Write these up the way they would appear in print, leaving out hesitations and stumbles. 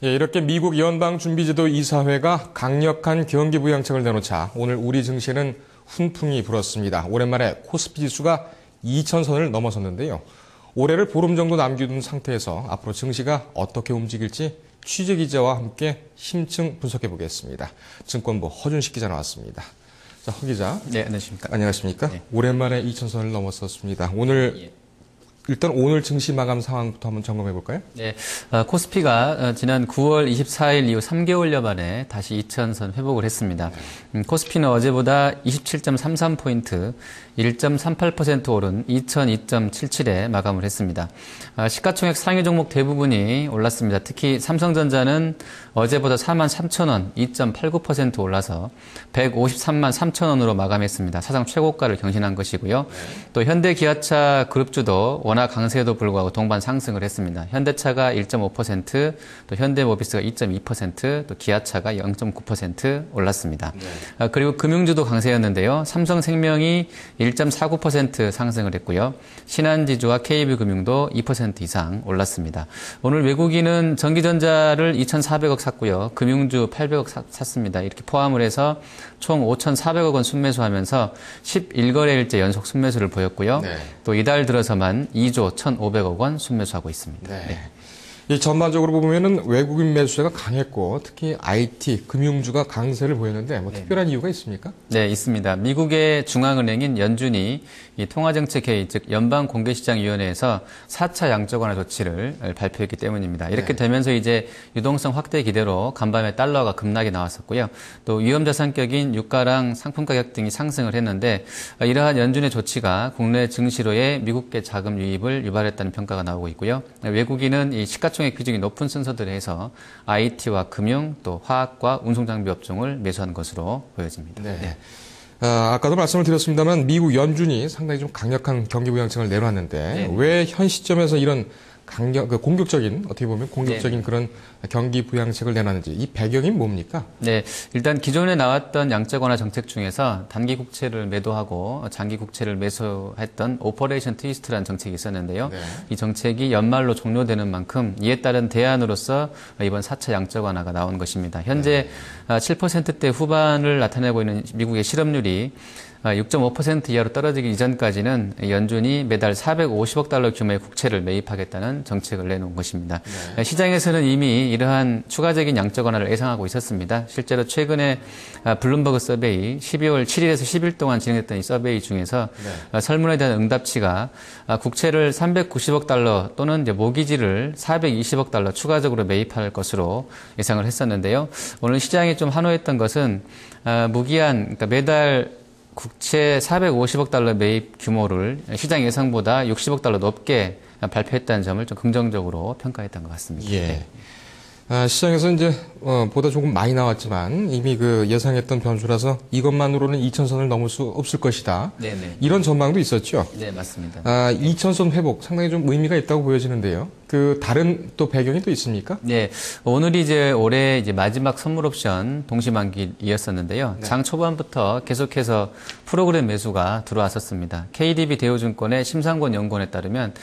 예, 이렇게 미국 연방준비제도 이사회가 강력한 경기부양책을 내놓자 오늘 우리 증시는 훈풍이 불었습니다. 오랜만에 코스피 지수가 2,000선을 넘어섰는데요. 올해를 보름 정도 남겨둔 상태에서 앞으로 증시가 어떻게 움직일지 취재기자와 함께 심층 분석해 보겠습니다. 증권부 허준식 기자 나왔습니다. 자, 허 기자. 네, 안녕하십니까. 안녕하십니까. 네. 오랜만에 2,000선을 넘었었습니다. 일단 오늘 증시 마감 상황부터 한번 점검해 볼까요? 네, 코스피가 지난 9월 24일 이후 3개월여 만에 다시 2,000선 회복을 했습니다. 코스피는 어제보다 27.33포인트, 1.38% 오른 2,002.77에 마감을 했습니다. 시가총액 상위 종목 대부분이 올랐습니다. 특히 삼성전자는 어제보다 43,000원, 2.89% 올라서 153만 3천원으로 마감했습니다. 사상 최고가를 경신한 것이고요. 또 현대기아차 그룹주도 워낙 강세에도 불구하고 동반 상승을 했습니다. 현대차가 1.5%, 또 현대모비스가 2.2%, 또 기아차가 0.9% 올랐습니다. 네. 그리고 금융주도 강세였는데요. 삼성생명이 1.49% 상승을 했고요. 신한지주와 KB금융도 2% 이상 올랐습니다. 오늘 외국인은 전기전자를 2,400억 샀고요. 금융주 800억 샀습니다. 이렇게 포함을 해서 총 5,400억 원 순매수하면서 11거래일째 연속 순매수를 보였고요. 네. 또 이달 들어서만 2조 1,500억 원 순매수하고 있습니다. 네. 네. 이 전반적으로 보면은 외국인 매수세가 강했고 특히 IT, 금융주가 강세를 보였는데 뭐 특별한 이유가 있습니까? 네, 있습니다. 미국의 중앙은행인 연준이 이 통화정책회의, 즉 연방공개시장위원회에서 4차 양적 완화 조치를 발표했기 때문입니다. 이렇게 되면서 이제 유동성 확대 기대로 간밤에 달러가 급락이 나왔었고요. 또 위험자산격인 유가랑 상품 가격 등이 상승을 했는데 이러한 연준의 조치가 국내 증시로의 미국계 자금 유입을 유발했다는 평가가 나오고 있고요. 외국인은 이 시가총액 비중이 높은 순서들에 해서 IT와 금융, 또 화학과 운송장비 업종을 매수한 것으로 보여집니다. 네. 네. 아까도 말씀을 드렸습니다만 미국 연준이 상당히 좀 강력한 경기부양책을 내놨는데 왜 현 시점에서 이런 공격적인, 어떻게 보면 공격적인 그런 경기 부양책을 내놨는지 이 배경이 뭡니까? 네, 일단 기존에 나왔던 양적 완화 정책 중에서 단기 국채를 매도하고 장기 국채를 매수했던 오퍼레이션 트위스트라는 정책이 있었는데요. 네. 이 정책이 연말로 종료되는 만큼 이에 따른 대안으로서 이번 4차 양적 완화가 나온 것입니다. 현재 7%대 후반을 나타내고 있는 미국의 실업률이 6.5% 이하로 떨어지기 이전까지는 연준이 매달 450억 달러 규모의 국채를 매입하겠다는 정책을 내놓은 것입니다. 네. 시장에서는 이미 이러한 추가적인 양적 완화를 예상하고 있었습니다. 실제로 최근에 블룸버그 서베이 12월 7일에서 10일 동안 진행했던 이 서베이 중에서 설문에 대한 응답치가 국채를 390억 달러 또는 이제 모기지를 420억 달러 추가적으로 매입할 것으로 예상을 했었는데요. 오늘 시장이 좀 환호했던 것은 무기한, 그러니까 매달 국채 450억 달러 매입 규모를 시장 예상보다 60억 달러 높게 발표했다는 점을 좀 긍정적으로 평가했던 것 같습니다. 예. 시장에서 이제 보다 조금 많이 나왔지만 이미 그 예상했던 변수라서 이것만으로는 2,000선을 넘을 수 없을 것이다. 네네. 이런 전망도 있었죠. 네, 맞습니다. 2,000선 회복 상당히 좀 의미가 있다고 보여지는데요. 그 다른 또 배경이 또 있습니까? 네, 오늘이 이제 올해 이제 마지막 선물 옵션 동시만기이었었는데요. 장 초반부터 계속해서 프로그램 매수가 들어왔었습니다. KDB 대우증권의 심상권 연구원에 따르면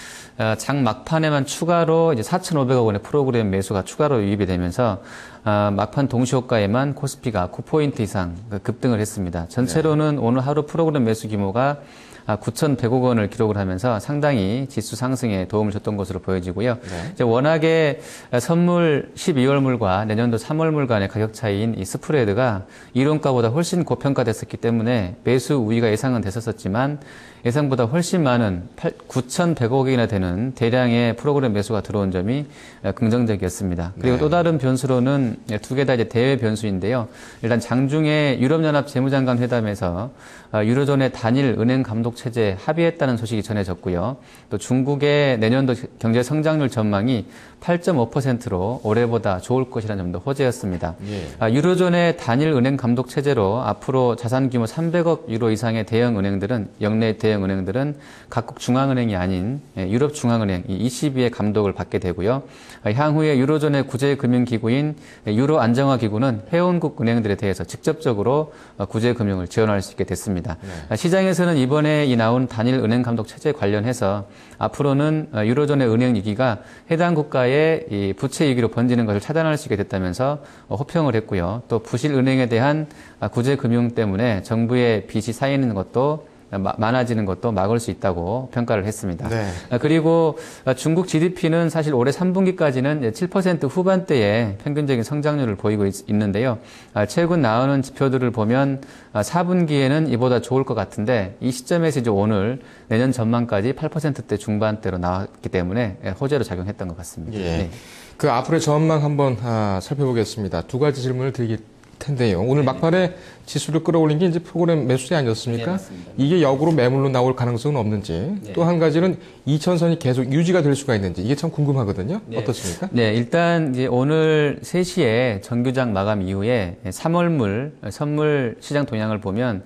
장 막판에만 추가로 이제 4,500억 원의 프로그램 매수가 추가로 유입이 되면서 막판 동시효과에만 코스피가 9포인트 이상 급등을 했습니다. 전체로는 오늘 하루 프로그램 매수 규모가 9,100억 원을 기록을 하면서 상당히 지수 상승에 도움을 줬던 것으로 보여지고요. 이제 워낙에 선물 12월물과 내년도 3월물 간의 가격 차이인 이 스프레드가 이론가보다 훨씬 고평가됐었기 때문에 매수 우위가 예상은 됐었지만 예상보다 훨씬 많은 9,100억이나 되는 대량의 프로그램 매수가 들어온 점이 긍정적이었습니다. 그리고 또 다른 변수로는 두 개 다 이제 대외 변수인데요. 일단 장중에 유럽연합 재무장관 회담에서 유로존의 단일 은행 감독 체제 합의했다는 소식이 전해졌고요. 또 중국의 내년도 경제 성장률 전망이 8.5%로 올해보다 좋을 것이라는 점도 호재였습니다. 유로존의 단일 은행 감독 체제로 앞으로 자산 규모 300억 유로 이상의 대형 은행들은 역내 대형 은행들은 각국 중앙은행이 아닌 유럽 중앙은행 ECB의 감독을 받게 되고요. 향후에 유로존의 구제금융기구인 유로안정화기구는 회원국 은행들에 대해서 직접적으로 구제금융을 지원할 수 있게 됐습니다. 시장에서는 이번에 최근에 이 나온 단일 은행 감독 체제 관련해서 앞으로는 유로존의 은행 위기가 해당 국가의 이 부채 위기로 번지는 것을 차단할 수 있게 됐다면서 호평을 했고요. 또 부실 은행에 대한 구제 금융 때문에 정부의 빚이 쌓이는 것도 많아지는 것도 막을 수 있다고 평가를 했습니다. 네. 그리고 중국 GDP는 사실 올해 3분기까지는 7% 후반대의 평균적인 성장률을 보이고 있는데요. 최근 나오는 지표들을 보면 4분기에는 이보다 좋을 것 같은데 이 시점에서 이제 오늘 내년 전망까지 8%대 중반대로 나왔기 때문에 호재로 작용했던 것 같습니다. 예. 네. 그 앞으로의 전망 한번 살펴보겠습니다. 두 가지 질문을 드릴 텐데요. 오늘 막판에 지수를 끌어올린 게 이제 프로그램 매수세 아니었습니까? 네, 맞습니다. 이게 역으로 매물로 나올 가능성은 없는지, 네. 또 한 가지는 2000선이 계속 유지가 될 수가 있는지, 이게 참 궁금하거든요. 네. 어떻습니까? 네, 일단 이제 오늘 3시에 정규장 마감 이후에 3월물 선물 시장 동향을 보면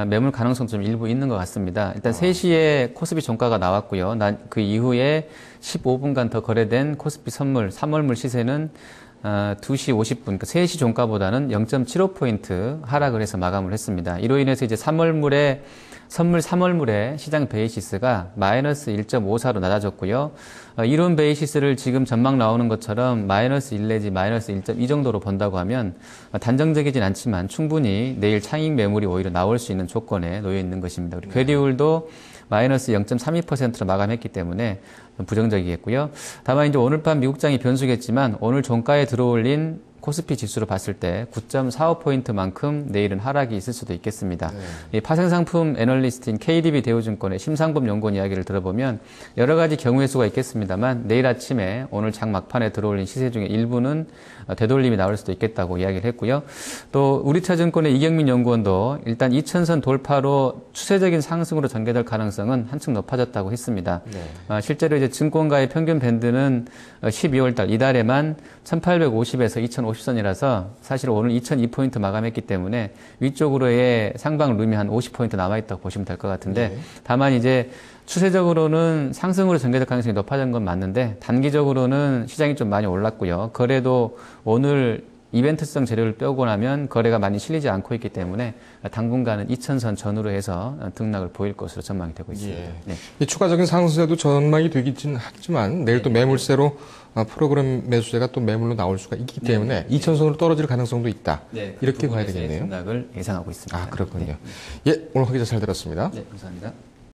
매물 가능성 좀 일부 있는 것 같습니다. 일단 3시에 코스피 종가가 나왔고요. 그 이후에 15분간 더 거래된 코스피 선물 3월물 시세는 2시 50분, 그러니까 3시 종가보다는 0.75포인트 하락을 해서 마감을 했습니다. 이로 인해서 이제 선물 3월물의 시장 베이시스가 마이너스 1.54로 낮아졌고요. 이런 베이시스를 지금 전망 나오는 것처럼 마이너스 1 내지 마이너스 1.2 정도로 본다고 하면 단정적이진 않지만 충분히 내일 차익 매물이 오히려 나올 수 있는 조건에 놓여 있는 것입니다. 그리고 괴리율도 마이너스 0.32%로 마감했기 때문에 부정적이겠고요. 다만 이제 오늘 밤 미국장이 변수겠지만 오늘 종가에 들어올린 코스피 지수로 봤을 때 9.45포인트만큼 내일은 하락이 있을 수도 있겠습니다. 네. 이 파생상품 애널리스트인 KDB 대우증권의 심상범 연구원 이야기를 들어보면 여러 가지 경우의 수가 있겠습니다만 내일 아침에 오늘 장 막판에 들어올린 시세 중에 일부는 되돌림이 나올 수도 있겠다고 이야기를 했고요. 또 우리차증권의 이경민 연구원도 일단 2000선 돌파로 추세적인 상승으로 전개될 가능성은 한층 높아졌다고 했습니다. 네. 실제로 이제 증권가의 평균 밴드는 12월 달 이달에만 1850에서 2050선이라서 사실 오늘 2002포인트 마감했기 때문에 위쪽으로의 상방 룸이 한 50포인트 남아있다고 보시면 될 것 같은데 네. 다만 이제 추세적으로는 상승으로 전개될 가능성이 높아진 건 맞는데 단기적으로는 시장이 좀 많이 올랐고요. 거래도 오늘 이벤트성 재료를 빼고 나면 거래가 많이 실리지 않고 있기 때문에 당분간은 2000선 전후로 해서 등락을 보일 것으로 전망이 되고 있습니다. 예. 네. 이 추가적인 상승세도 전망이 되긴 하지만 내일 또 매물세로 프로그램 매수세가 또 매물로 나올 수가 있기 때문에 2000선으로 떨어질 가능성도 있다. 네, 이렇게 봐야 되겠네요. 등락을 예상하고 있습니다. 아, 그렇군요. 예, 오늘 확인 잘 들었습니다. 네, 감사합니다.